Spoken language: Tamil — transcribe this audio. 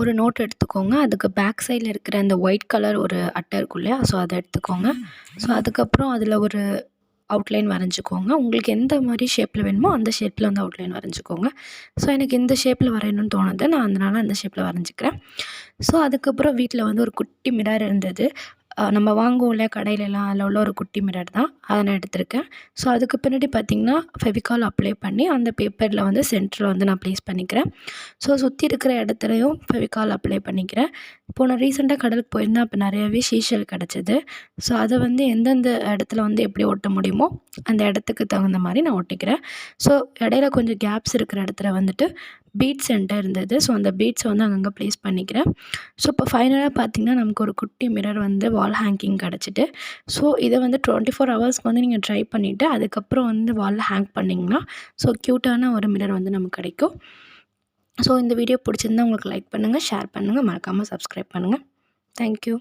ஒரு நோட் எடுத்துக்கோங்க. அதுக்கு பேக் சைடில் இருக்கிற அந்த ஒயிட் கலர் ஒரு அட்டை இருக்கும் இல்லையா? ஸோ அதை எடுத்துக்கோங்க. ஸோ அதுக்கப்புறம் அதில் ஒரு அவுட்லைன் வரைஞ்சிக்கோங்க. உங்களுக்கு எந்த மாதிரி ஷேப்பில் வேணுமோ அந்த ஷேப்பில் வந்து அவுட்லைன் வரைஞ்சிக்கோங்க. ஸோ எனக்கு இந்த ஷேப்பில் வரையணும்னு தோணுது. நான் அதனால் அந்த ஷேப்பில் வரைஞ்சிக்கிறேன். ஸோ அதுக்கப்புறம் வீட்டில் வந்து ஒரு குட்டி மிரர் இருந்தது. நம்ம வாங்குவோம் இல்லையா கடையிலலாம், அதில் உள்ள ஒரு குட்டி மிரர் தான். அதை நான் எடுத்திருக்கேன். ஸோ அதுக்கு பின்னாடி பார்த்திங்கன்னா ஃபெவிகால் அப்ளை பண்ணி அந்த பேப்பரில் வந்து சென்டரில் வந்து நான் ப்ளேஸ் பண்ணிக்கிறேன். ஸோ சுற்றி இருக்கிற இடத்துலையும் ஃபெவிகால் அப்ளை பண்ணிக்கிறேன். இப்போது நான் ரீசெண்டாக கடலுக்கு போயிருந்தேன். அப்போ நிறையாவே சீஷல் கிடச்சிது. ஸோ அதை வந்து எந்தெந்த இடத்துல வந்து எப்படி ஒட்ட முடியுமோ அந்த இடத்துக்கு தகுந்த மாதிரி நான் ஒட்டிக்கிறேன். ஸோ இடையில கொஞ்சம் கேப்ஸ் இருக்கிற இடத்துல வந்துட்டு பீட்ஸ் என்கிட்ட இருந்தது. ஸோ அந்த பீட்ஸை வந்து அங்கங்கே ப்ளேஸ் பண்ணிக்கிறேன். ஸோ இப்போ ஃபைனலாக பார்த்திங்கன்னா நமக்கு ஒரு குட்டி மிரர் வந்து வால் ஹேங்கிங் கிடச்சிட்டு. ஸோ இதை வந்து 24 ஹவர்ஸ்க்கு வந்து நீங்கள் ட்ரை பண்ணிவிட்டு அதுக்கப்புறம் வந்து வாலில் ஹேங் பண்ணிங்கன்னா ஸோ க்யூட்டான ஒரு மிரர் வந்து நமக்கு கிடைக்கும். ஸோ இந்த வீடியோ பிடிச்சிருந்தா உங்களுக்கு லைக் பண்ணுங்கள், ஷேர் பண்ணுங்கள், மறக்காமல் சப்ஸ்கிரைப் பண்ணுங்கள். தேங்க்யூ.